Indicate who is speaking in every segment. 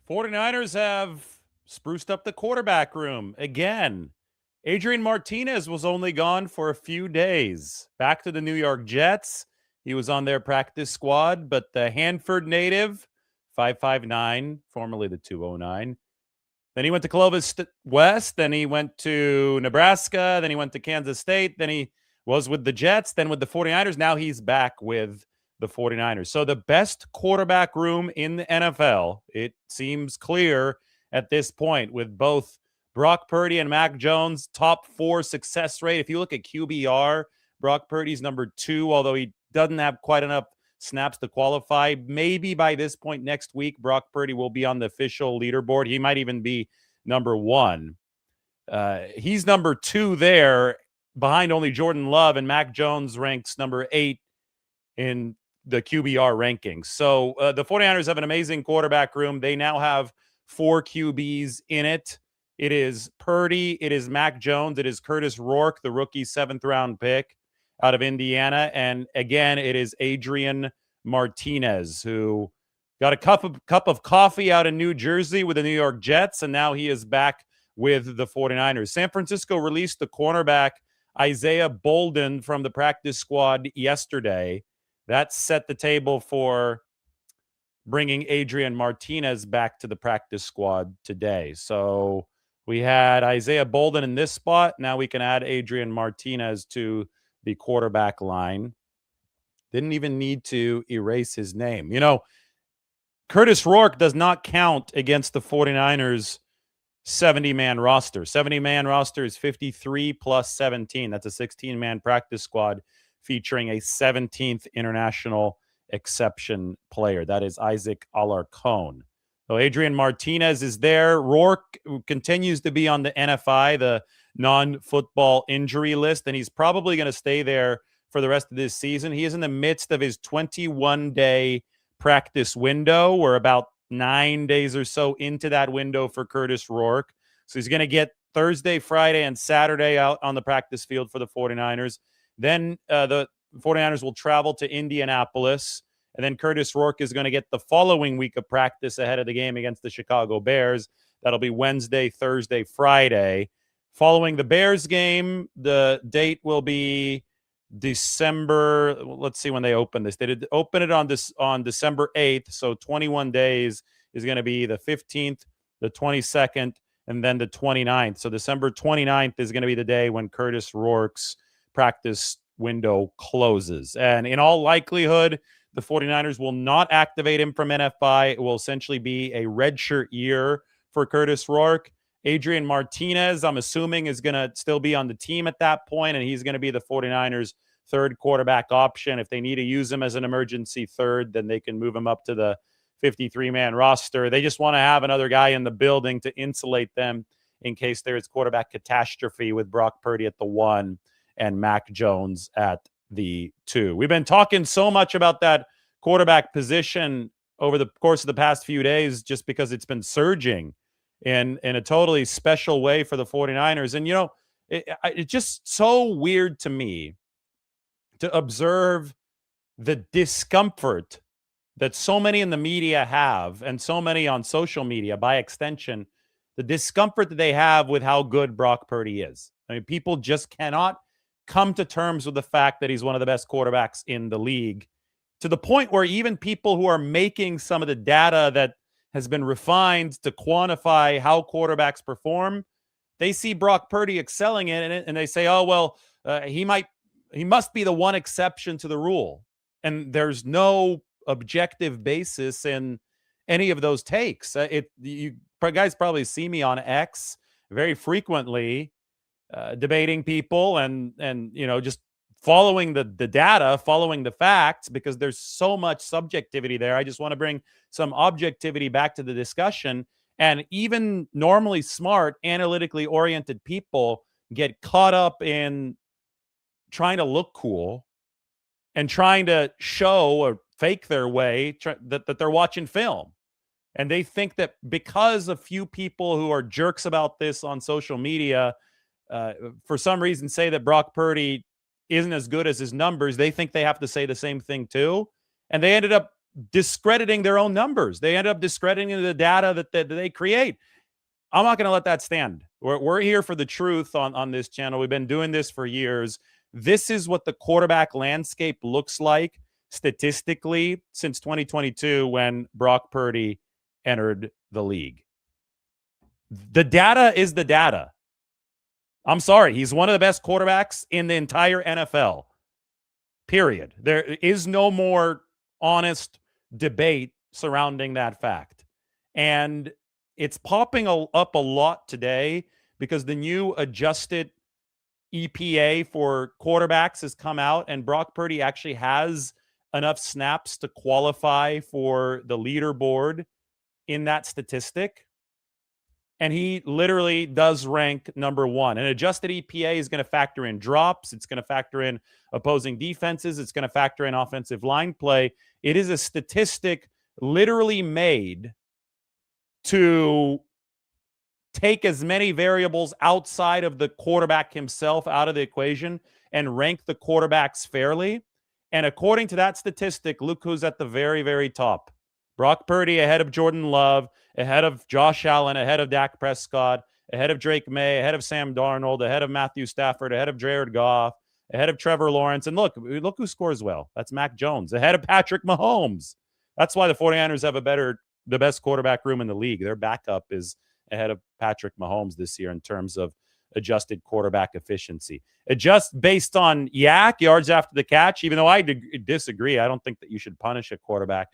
Speaker 1: 49ers have spruced up the quarterback room again. Adrian Martinez was only gone for a few days. Back to the New York Jets. He was on their practice squad, but the Hanford native, 5'9", formerly the 209. Then he went to Clovis West. Then he went to Nebraska. Then he went to Kansas State. Then he was with the Jets, then with the 49ers. Now he's back with the 49ers. So the best quarterback room in the NFL, it seems clear at this point, with both Brock Purdy and Mac Jones, top 4 success rate. If you look at QBR, Brock Purdy's number 2, although he doesn't have quite enough snaps to qualify. Maybe by this point next week, Brock Purdy will be on the official leaderboard. He might even be number 1. He's number 2 there, behind only Jordan Love, and Mac Jones ranks number 8 in the QBR rankings. So the 49ers have an amazing quarterback room. They now have 4 QBs in it. It is Purdy, it is Mac Jones, it is Kurtis Rourke, the rookie 7th-round pick out of Indiana, and again, it is Adrian Martinez, who got a cup of coffee out in New Jersey with the New York Jets, and now he is back with the 49ers. San Francisco released the cornerback Isaiah Bolden from the practice squad yesterday. That set the table for bringing Adrian Martinez back to the practice squad today. So we had Isaiah Bolden in this spot. Now we can add Adrian Martinez to the quarterback line. Didn't even need to erase his name. You know, Kurtis Rourke does not count against the 49ers 70-man roster. 70-man roster is 53 plus 17. That's a 16-man practice squad featuring a 17th international exception player. That is Isaac Alarcon. So Adrian Martinez is there. Rourke continues to be on the NFI, the non-football injury list, and he's probably going to stay there for the rest of this season. He is in the midst of his 21-day practice window. We're about 9 days or so into that window for Kurtis Rourke. So he's going to get Thursday, Friday, and Saturday out on the practice field for the 49ers. Then the 49ers will travel to Indianapolis. And then Kurtis Rourke is going to get the following week of practice ahead of the game against the Chicago Bears. That'll be Wednesday, Thursday, Friday. Following the Bears game, the date will be December. Let's see when they open this. They did open it on December 8th. So 21 days is going to be the 15th, the 22nd, and then the 29th. So December 29th is going to be the day when Kurtis Rourke's practice window closes. And in all likelihood, the 49ers will not activate him from NFI. It will essentially be a redshirt year for Kurtis Rourke. Adrian Martinez, I'm assuming, is going to still be on the team at that point, and he's going to be the 49ers' third quarterback option. If they need to use him as an emergency third, then they can move him up to the 53-man roster. They just want to have another guy in the building to insulate them in case there is quarterback catastrophe with Brock Purdy at the 1 and Mac Jones at the 2. We've been talking so much about that quarterback position over the course of the past few days just because it's been surging in a totally special way for the 49ers. And, you know, it's just so weird to me to observe the discomfort that so many in the media have, and so many on social media by extension, the discomfort that they have with how good Brock Purdy is. I mean, people just cannot come to terms with the fact that he's one of the best quarterbacks in the league, to the point where even people who are making some of the data that has been refined to quantify how quarterbacks perform, they see Brock Purdy excelling in it, and they say, oh, well, he must be the one exception to the rule. And there's no objective basis in any of those takes. You guys probably see me on X very frequently debating people and you know, just following the data, following the facts, because there's so much subjectivity there. I just want to bring some objectivity back to the discussion. And even normally smart, analytically oriented people get caught up in trying to look cool and trying to show or fake their way that they're watching film. And they think that because a few people who are jerks about this on social media, for some reason, say that Brock Purdy isn't as good as his numbers, they think they have to say the same thing too. And they ended up discrediting their own numbers. They end up discrediting the data that they create. I'm not going to let that stand. We're here for the truth on this channel. We've been doing this for years. This is what the quarterback landscape looks like statistically since 2022 when Brock Purdy entered the league. The data is the data. I'm sorry. He's one of the best quarterbacks in the entire NFL. Period. There is no more honest debate surrounding that fact. And it's popping up a lot today because the new adjusted EPA for quarterbacks has come out, and Brock Purdy actually has enough snaps to qualify for the leaderboard in that statistic. And he literally does rank number one. An adjusted EPA is going to factor in drops. It's going to factor in opposing defenses. It's going to factor in offensive line play. It is a statistic literally made to take as many variables outside of the quarterback himself out of the equation and rank the quarterbacks fairly. And according to that statistic, look who's at the very, very top. Brock Purdy ahead of Jordan Love, ahead of Josh Allen, ahead of Dak Prescott, ahead of Drake May, ahead of Sam Darnold, ahead of Matthew Stafford, ahead of Jared Goff, ahead of Trevor Lawrence. And look who scores well. That's Mac Jones, ahead of Patrick Mahomes. That's why the 49ers have the best quarterback room in the league. Their backup is ahead of Patrick Mahomes this year in terms of adjusted quarterback efficiency. Adjust based on yards after the catch, even though I disagree. I don't think that you should punish a quarterback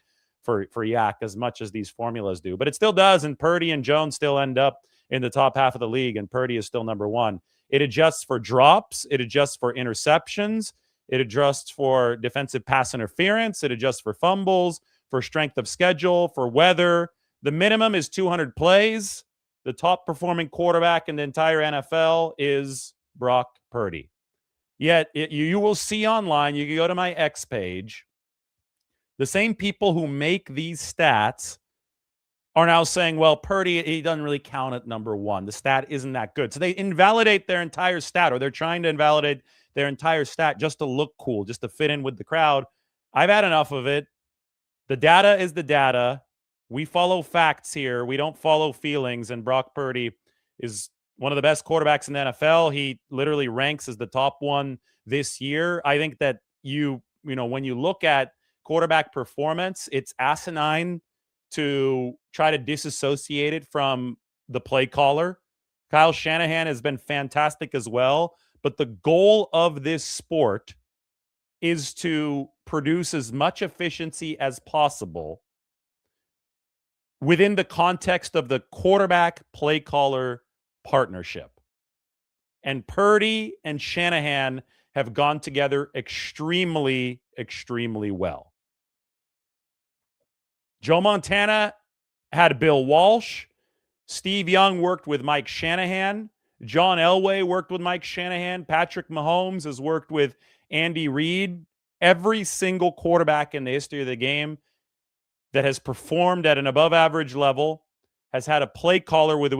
Speaker 1: for yak as much as these formulas do. But it still does, and Purdy and Jones still end up in the top half of the league, and Purdy is still number one. It adjusts for drops. It adjusts for interceptions. It adjusts for defensive pass interference. It adjusts for fumbles, for strength of schedule, for weather. The minimum is 200 plays. The top performing quarterback in the entire NFL is Brock Purdy. Yet you will see online, you can go to my X page, the same people who make these stats are now saying, well, Purdy, he doesn't really count at number one. The stat isn't that good. So they invalidate their entire stat, or they're trying to invalidate their entire stat just to look cool, just to fit in with the crowd. I've had enough of it. The data is the data. We follow facts here. We don't follow feelings. And Brock Purdy is one of the best quarterbacks in the NFL. He literally ranks as the top one this year. I think that when you look at quarterback performance, it's asinine to try to disassociate it from the play caller. Kyle Shanahan has been fantastic as well. But the goal of this sport is to produce as much efficiency as possible within the context of the quarterback play caller partnership. And Purdy and Shanahan have gone together extremely, extremely well. Joe Montana had Bill Walsh. Steve Young worked with Mike Shanahan. John Elway worked with Mike Shanahan. Patrick Mahomes has worked with Andy Reid. Every single quarterback in the history of the game that has performed at an above-average level has had a play caller with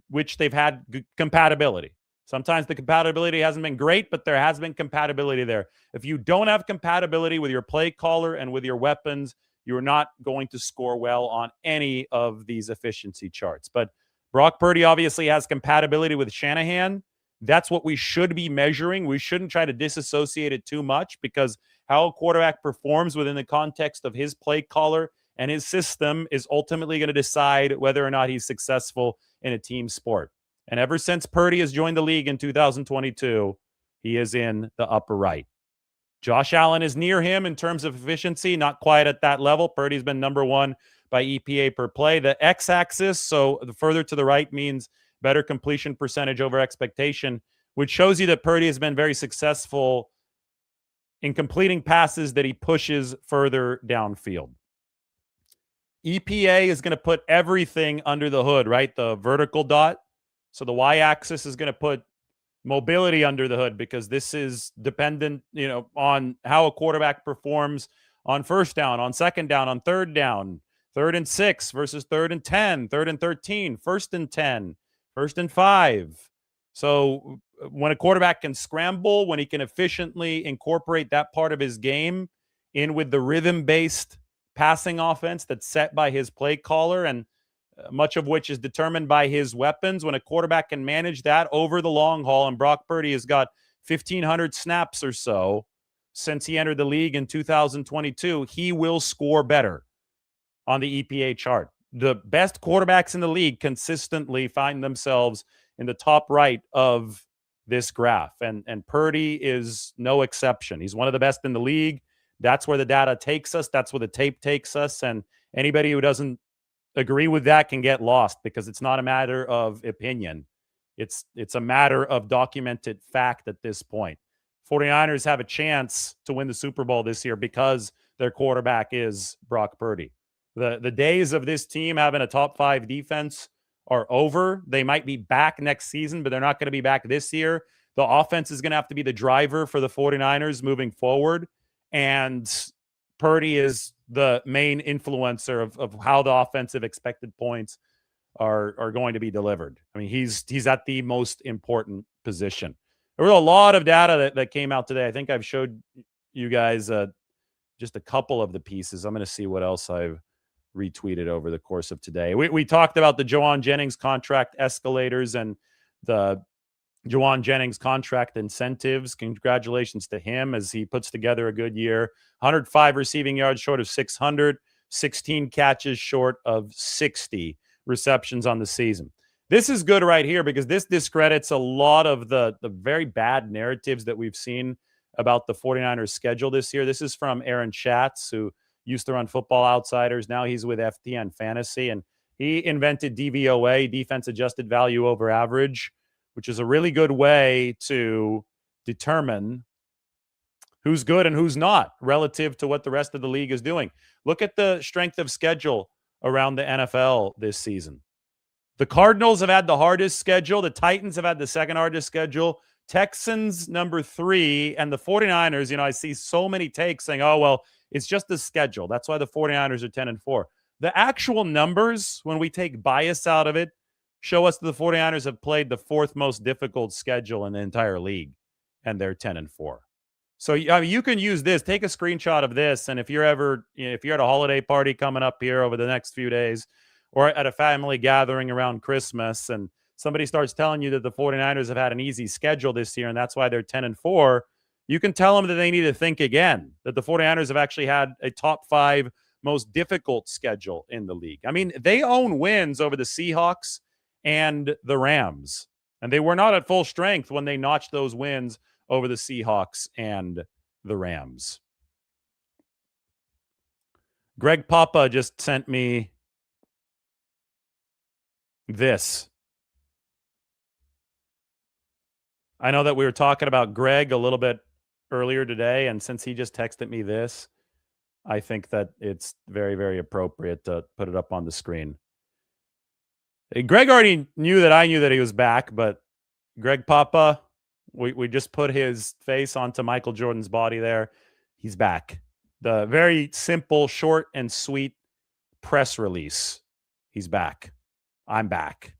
Speaker 1: which they've had compatibility. Sometimes the compatibility hasn't been great, but there has been compatibility there. If you don't have compatibility with your play caller and with your weapons, you're not going to score well on any of these efficiency charts. But Brock Purdy obviously has compatibility with Shanahan. That's what we should be measuring. We shouldn't try to disassociate it too much, because how a quarterback performs within the context of his play caller and his system is ultimately going to decide whether or not he's successful in a team sport. And ever since Purdy has joined the league in 2022, he is in the upper right. Josh Allen is near him in terms of efficiency, not quite at that level. Purdy's been number one by EPA per play. The x-axis, so the further to the right, means better completion percentage over expectation, which shows you that Purdy has been very successful in completing passes that he pushes further downfield. EPA is going to put everything under the hood, right? The vertical dot. So the y-axis is going to put mobility under the hood, because this is dependent, on how a quarterback performs on first down, on second down, on third down, 3rd and 6 versus 3rd and 10, 3rd and 13, 1st and 10, 1st and 5. So when a quarterback can scramble, when he can efficiently incorporate that part of his game in with the rhythm-based passing offense that's set by his play caller, and much of which is determined by his weapons. When a quarterback can manage that over the long haul, and Brock Purdy has got 1,500 snaps or so since he entered the league in 2022, he will score better on the EPA chart. The best quarterbacks in the league consistently find themselves in the top right of this graph, and Purdy is no exception. He's one of the best in the league. That's where the data takes us. That's where the tape takes us, and anybody who doesn't agree with that can get lost, because it's not a matter of opinion. It's a matter of documented fact at this point. 49ers have a chance to win the Super Bowl this year because their quarterback is Brock Purdy. The days of this team having a top 5 defense are over. They might be back next season, but they're not going to be back this year. The offense is going to have to be the driver for the 49ers moving forward, and Purdy is the main influencer of how the offensive expected points are going to be delivered. I mean, he's at the most important position. There was a lot of data that came out today. I think I've showed you guys just a couple of the pieces. I'm going to see what else I've retweeted over the course of today. We talked about the Jauan Jennings contract escalators and the Jauan Jennings contract incentives. Congratulations to him as he puts together a good year. 105 receiving yards short of 600, 16 catches short of 60 receptions on the season. This is good right here because this discredits a lot of the very bad narratives that we've seen about the 49ers schedule this year. This is from Aaron Schatz, who used to run Football Outsiders. Now he's with FTN Fantasy, and he invented DVOA, defense adjusted value over average, which is a really good way to determine who's good and who's not relative to what the rest of the league is doing. Look at the strength of schedule around the NFL this season. The Cardinals have had the hardest schedule. The Titans have had the second hardest schedule. Texans, number 3, and the 49ers, I see so many takes saying, oh, well, it's just the schedule. That's why the 49ers are 10-4. The actual numbers, when we take bias out of it, show us that the 49ers have played the 4th most difficult schedule in the entire league, and they're 10-4. So you can use this. Take a screenshot of this, and if you're at a holiday party coming up here over the next few days, or at a family gathering around Christmas, and somebody starts telling you that the 49ers have had an easy schedule this year, and that's why they're 10-4, you can tell them that they need to think again, that the 49ers have actually had a top 5 most difficult schedule in the league. I mean, they own wins over the Seahawks and the Rams, and they were not at full strength when they notched those wins over the Seahawks and the Rams. Greg Papa just sent me this. I know that we were talking about Greg a little bit earlier today, and since he just texted me this, I think that it's very, very appropriate to put it up on the screen. Greg already knew that I knew that he was back, but Greg Papa, we just put his face onto Michael Jordan's body there. He's back. The very simple, short, and sweet press release. He's back. I'm back.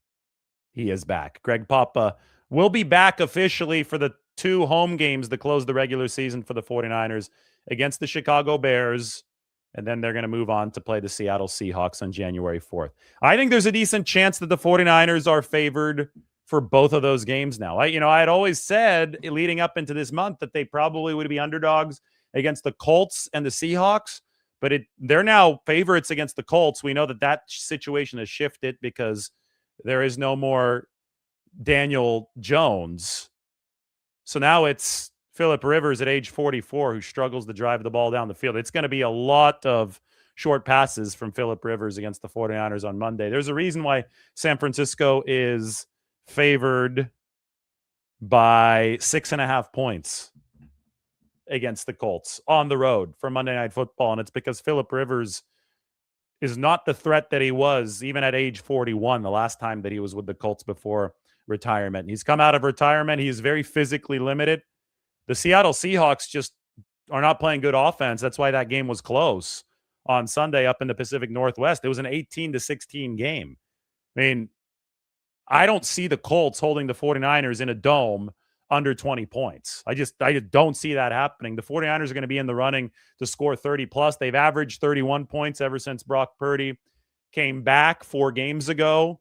Speaker 1: He is back. Greg Papa will be back officially for the 2 home games that close the regular season for the 49ers against the Chicago Bears, and then they're going to move on to play the Seattle Seahawks on January 4th. I think there's a decent chance that the 49ers are favored for both of those games now. I had always said leading up into this month that they probably would be underdogs against the Colts and the Seahawks, but they're now favorites against the Colts. We know that situation has shifted because there is no more Daniel Jones. So now it's Phillip Rivers at age 44 who struggles to drive the ball down the field. It's going to be a lot of short passes from Phillip Rivers against the 49ers on Monday. There's a reason why San Francisco is favored by 6.5 points against the Colts on the road for Monday Night Football, and it's because Phillip Rivers is not the threat that he was even at age 41, the last time that he was with the Colts before retirement. He's come out of retirement. He's very physically limited. The Seattle Seahawks just are not playing good offense. That's why that game was close on Sunday up in the Pacific Northwest. It was an 18-16 game. I mean, I don't see the Colts holding the 49ers in a dome under 20 points. I just don't see that happening. The 49ers are going to be in the running to score 30 plus. They've averaged 31 points ever since Brock Purdy came back 4 games ago.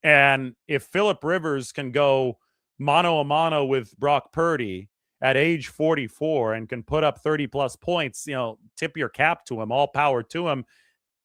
Speaker 1: And if Phillip Rivers can go mano a mano with Brock Purdy at age 44 and can put up 30 plus points, tip your cap to him, all power to him.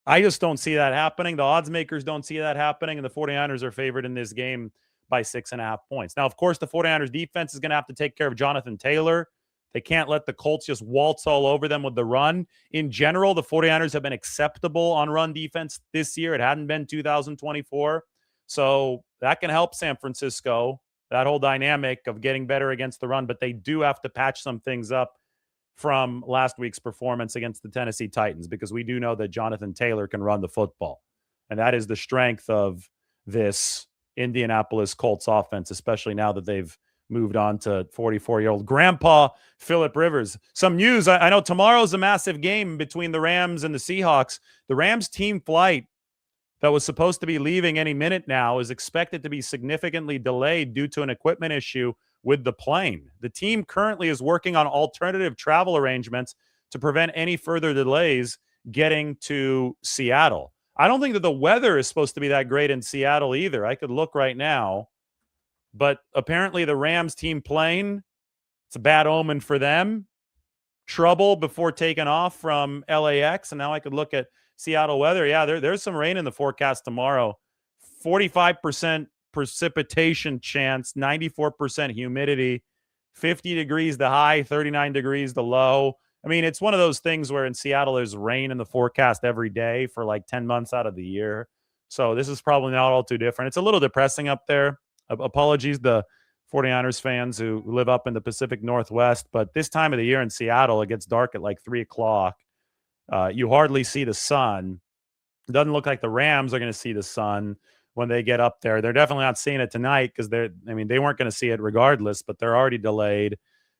Speaker 1: I just don't see that happening. The odds makers don't see that happening, and the 49ers are favored in this game by 6.5 points. Now, of course, the 49ers defense is going to have to take care of Jonathan Taylor. They can't let the Colts just waltz all over them with the run. In general, the 49ers have been acceptable on run defense this year. It hadn't been 2024. So that can help San Francisco, that whole dynamic of getting better against the run, but they do have to patch some things up from last week's performance against the Tennessee Titans, because we do know that Jonathan Taylor can run the football. And that is the strength of this Indianapolis Colts offense, especially now that they've moved on to 44-year-old grandpa Phillip Rivers. Some news. I know tomorrow's a massive game between the Rams and the Seahawks. The Rams team flight that was supposed to be leaving any minute now is expected to be significantly delayed due to an equipment issue with the plane. The team currently is working on alternative travel arrangements to prevent any further delays getting to Seattle. I don't think that the weather is supposed to be that great in Seattle either. I could look right now, but apparently the Rams team plane, it's a bad omen for them. Trouble before taking off from LAX, and now I could look at Seattle weather. Yeah, there's some rain in the forecast tomorrow. 45% precipitation chance, 94% humidity, 50 degrees the high, 39 degrees the low. I mean, it's one of those things where in Seattle there's rain in the forecast every day for like 10 months out of the year. So this is probably not all too different. It's a little depressing up there. Apologies to 49ers fans who live up in the Pacific Northwest, but this time of the year in Seattle, it gets dark at like 3 o'clock. You hardly see the sun. It doesn't look like the Rams are going to see the sun when they get up there. They're definitely not seeing it tonight because they weren't going to see it regardless, but they're already delayed.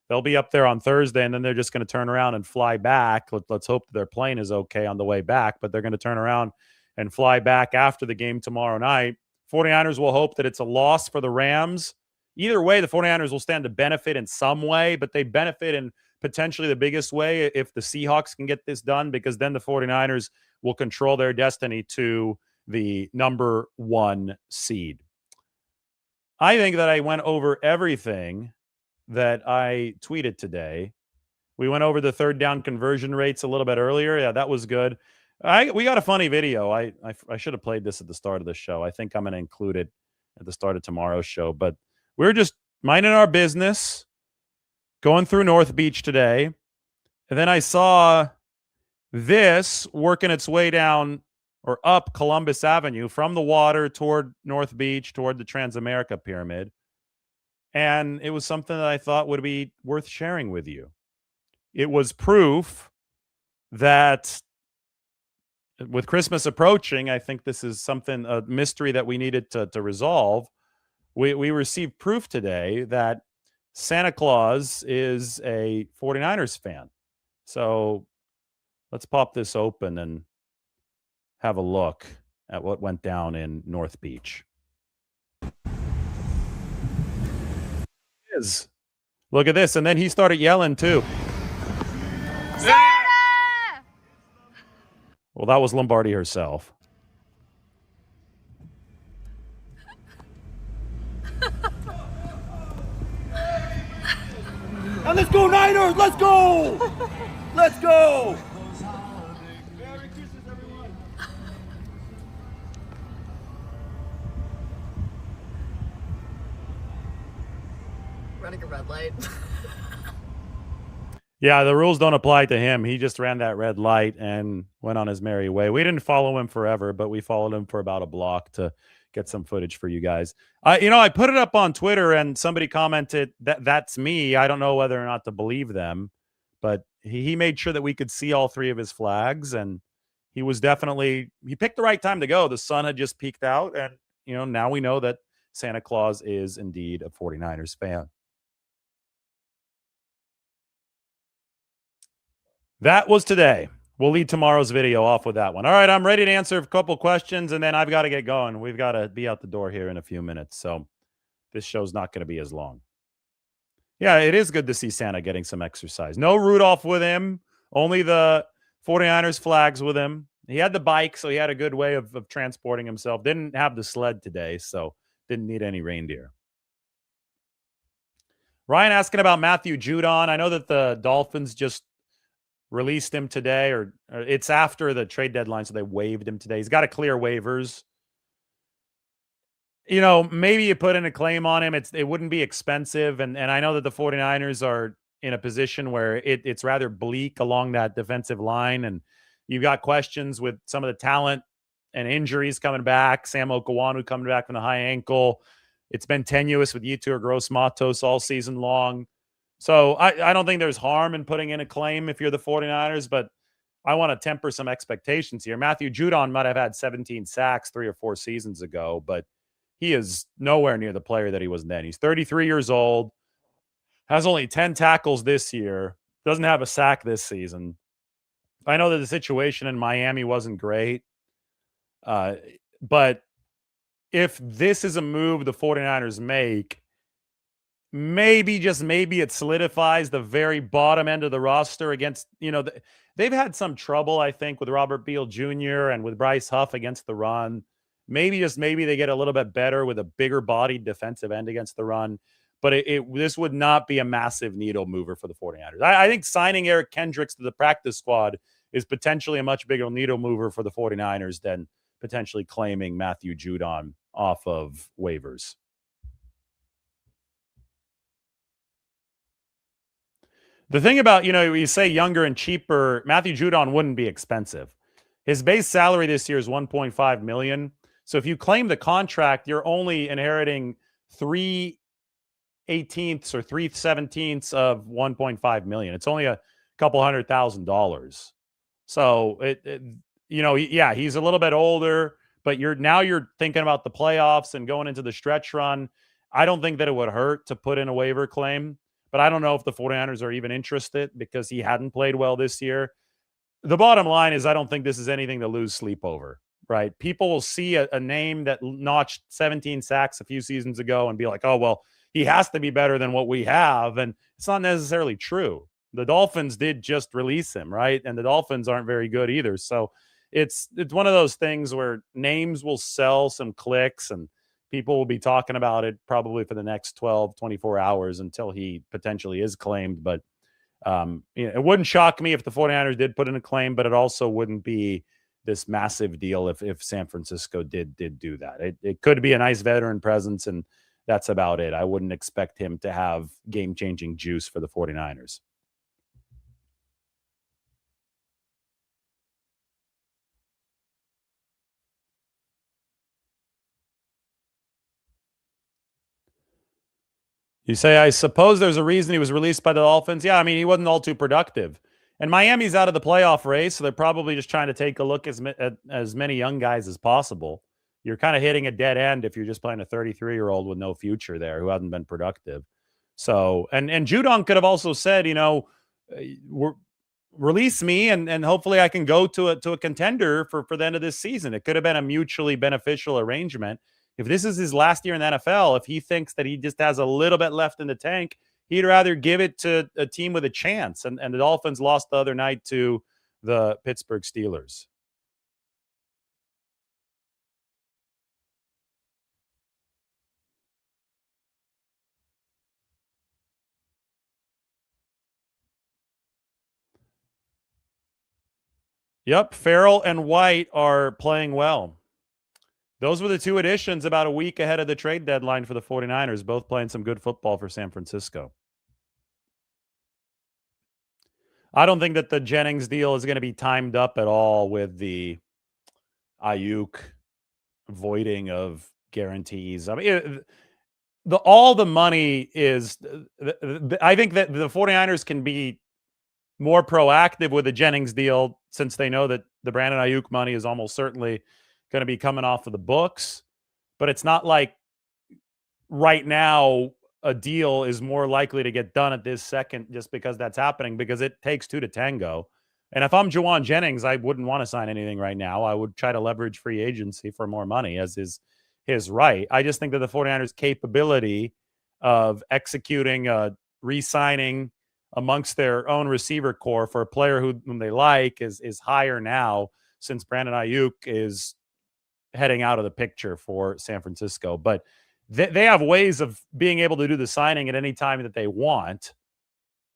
Speaker 1: They'll be up there on Thursday, and then they're just going to turn around and fly back. Let's hope that their plane is okay on the way back, but they're going to turn around and fly back after the game tomorrow night. 49ers will hope that it's a loss for the Rams. Either way, the 49ers will stand to benefit in some way, but they benefit in potentially the biggest way if the Seahawks can get this done, because then the 49ers will control their destiny to the number 1 seed. I think that I went over everything that I tweeted today. We went over the third down conversion rates a little bit earlier. Yeah, that was good. We got a funny video. I should have played this at the start of the show. I think I'm going to include it at the start of tomorrow's show. But we're just minding our business, going through North Beach today. And then I saw this working its way down or up Columbus Avenue from the water toward North Beach, toward the Transamerica Pyramid. And it was something that I thought would be worth sharing with you. It was proof that with Christmas approaching, I think this is a mystery that we needed to resolve. We received proof today that Santa Claus is a 49ers fan. So let's pop this open and have a look at what went down in North Beach. Look at this. And then he started yelling too. Santa! Well, that was Lombardi herself.
Speaker 2: And let's go Niners! Let's go! Let's go! Merry Christmas, everyone!
Speaker 3: Running a red light.
Speaker 1: Yeah, the rules don't apply to him. He just ran that red light and went on his merry way. We didn't follow him forever, but we followed him for about a block to get some footage for you guys. I put it up on Twitter and somebody commented that's me. I don't know whether or not to believe them, but he made sure that we could see all 3 of his flags, and he picked the right time to go. The sun had just peaked out, and now we know that Santa Claus is indeed a 49ers fan. That was today. We'll lead tomorrow's video off with that one. All right, I'm ready to answer a couple questions, and then I've got to get going. We've got to be out the door here in a few minutes, so this show's not going to be as long. Yeah, it is good to see Santa getting some exercise. No Rudolph with him, only the 49ers flags with him. He had the bike, so he had a good way of transporting himself. Didn't have the sled today, so didn't need any reindeer. Ryan asking about Matthew Judon. I know that the Dolphins just released him today, or it's after the trade deadline, so they waived him today. He's got to clear waivers. You know, maybe you put in a claim on him. It wouldn't be expensive. And I know that the 49ers are in a position where it's rather bleak along that defensive line. And you've got questions with some of the talent and injuries coming back. Sam Okawanu coming back from the high ankle. It's been tenuous with Yetur Gross-Matos all season long. So I don't think there's harm in putting in a claim if you're the 49ers, but I want to temper some expectations here. Matthew Judon might have had 17 sacks 3 or 4 seasons ago, but he is nowhere near the player that he was then. He's 33 years old, has only 10 tackles this year, doesn't have a sack this season. I know that the situation in Miami wasn't great, but if this is a move the 49ers make, maybe, just maybe, it solidifies the very bottom end of the roster against, they've had some trouble, I think, with Robert Beal Jr. and with Bryce Huff against the run. Maybe, just maybe, they get a little bit better with a bigger bodied defensive end against the run. But this would not be a massive needle mover for the 49ers. I think signing Eric Kendricks to the practice squad is potentially a much bigger needle mover for the 49ers than potentially claiming Matthew Judon off of waivers. The thing about, you say younger and cheaper, Matthew Judon wouldn't be expensive. His base salary this year is $1.5 million. So if you claim the contract, you're only inheriting 3/18 or 3/17 of $1.5 million. It's only a couple $100,000. So he's a little bit older, but you're thinking about the playoffs and going into the stretch run. I don't think that it would hurt to put in a waiver claim, but I don't know if the 49ers are even interested because he hadn't played well this year. The bottom line is I don't think this is anything to lose sleep over. Right? People will see a name that notched 17 sacks a few seasons ago and be like, oh, well, he has to be better than what we have. And it's not necessarily true. The Dolphins did just release him, right? And the Dolphins aren't very good either. So it's one of those things where names will sell some clicks and people will be talking about it probably for the next 12, 24 hours until he potentially is claimed. But it wouldn't shock me if the 49ers did put in a claim, but it also wouldn't be this massive deal if San Francisco did do that. It could be a nice veteran presence, and that's about it. I wouldn't expect him to have game-changing juice for the 49ers. You say, I suppose there's a reason he was released by the Dolphins. Yeah, I mean, he wasn't all too productive. And Miami's out of the playoff race, so they're probably just trying to take a look at as many young guys as possible. You're kind of hitting a dead end if you're just playing a 33-year-old with no future there who hasn't been productive. So, and Judon could have also said, release me and hopefully I can go to a contender for the end of this season. It could have been a mutually beneficial arrangement. If this is his last year in the NFL, if he thinks that he just has a little bit left in the tank, he'd rather give it to a team with a chance. And the Dolphins lost the other night to the Pittsburgh Steelers. Yep, Farrell and White are playing well. Those were the two additions about a week ahead of the trade deadline for the 49ers, both playing some good football for San Francisco. I don't think that the Jennings deal is going to be timed up at all with the Ayuk voiding of guarantees. I mean, all the money is I think that the 49ers can be more proactive with the Jennings deal since they know that the Brandon Ayuk money is almost certainly going to be coming off of the books. But it's not like right now a deal is more likely to get done at this second just because that's happening, because it takes two to tango. And if I'm Juwan Jennings, I wouldn't want to sign anything right now. I would try to leverage free agency for more money, as is his right. I just think that the 49ers' capability of executing a re-signing amongst their own receiver core for a player whom they like is higher now since Brandon Ayuk is heading out of the picture for San Francisco. But they have ways of being able to do the signing at any time that they want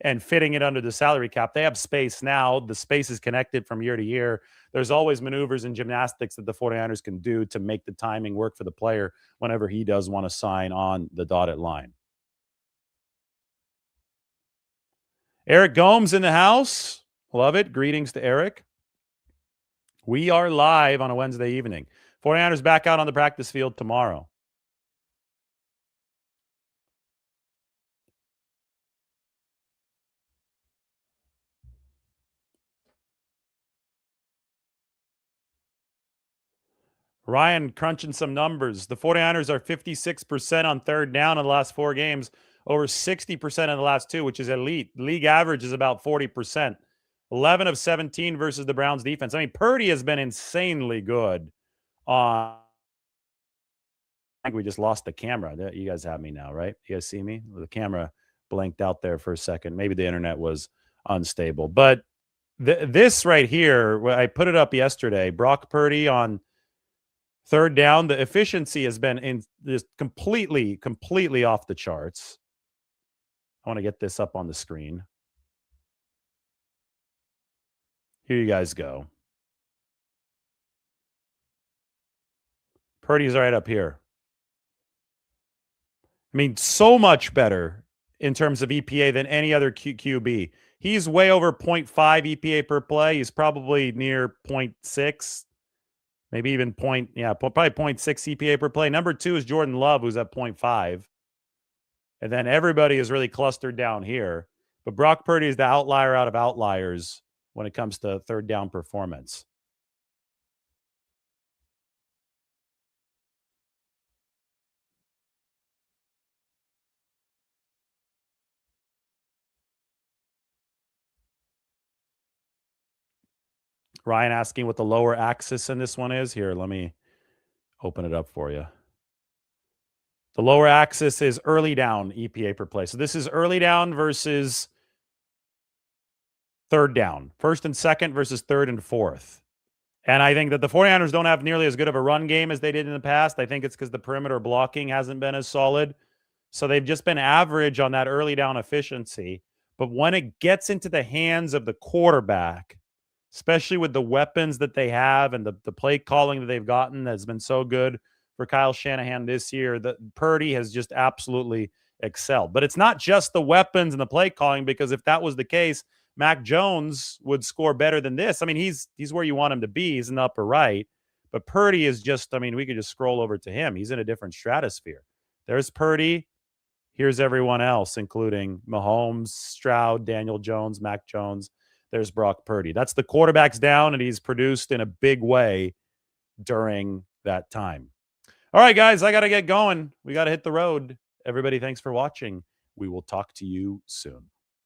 Speaker 1: and fitting it under the salary cap. They have space now. The space is connected from year to year. There's always maneuvers and gymnastics that the 49ers can do to make the timing work for the player whenever he does want to sign on the dotted line. Eric Gomes in the house. Love it. Greetings to Eric. We are live on a Wednesday evening. 49ers back out on the practice field tomorrow. Ryan crunching some numbers. The 49ers are 56% on third down in the last 4 games, over 60% in the last 2, which is elite. League average is about 40%. 11 of 17 versus the Browns defense. I mean, Purdy has been insanely good. I think we just lost the camera. You guys have me now, right? You guys see me? The camera blanked out there for a second. Maybe the internet was unstable. But this right here, I put it up yesterday. Brock Purdy on third down, the efficiency has been just completely off the charts. I want to get this up on the screen. Here you guys go. Purdy's right up here. I mean, so much better in terms of EPA than any other QB. He's way over 0.5 EPA per play. He's probably near 0.6. Maybe even probably 0.6 EPA per play. Number 2 is Jordan Love, who's at 0.5. And then everybody is really clustered down here. But Brock Purdy is the outlier out of outliers when it comes to third down performance. Ryan asking what the lower axis in this one is. Here, let me open it up for you. The lower axis is early down EPA per play. So this is early down versus third down. First and second versus third and fourth. And I think that the 49ers don't have nearly as good of a run game as they did in the past. I think it's because the perimeter blocking hasn't been as solid. So they've just been average on that early down efficiency. But when it gets into the hands of the quarterback, especially with the weapons that they have and the play calling that they've gotten that's been so good for Kyle Shanahan this year, that Purdy has just absolutely excelled. But it's not just the weapons and the play calling, because if that was the case, Mac Jones would score better than this. I mean, he's where you want him to be. He's in the upper right. But Purdy is just, I mean, we could just scroll over to him. He's in a different stratosphere. There's Purdy. Here's everyone else, including Mahomes, Stroud, Daniel Jones, Mac Jones. There's Brock Purdy. That's the quarterback's down, and he's produced in a big way during that time. All right, guys, I got to get going. We got to hit the road. Everybody, thanks for watching. We will talk to you soon.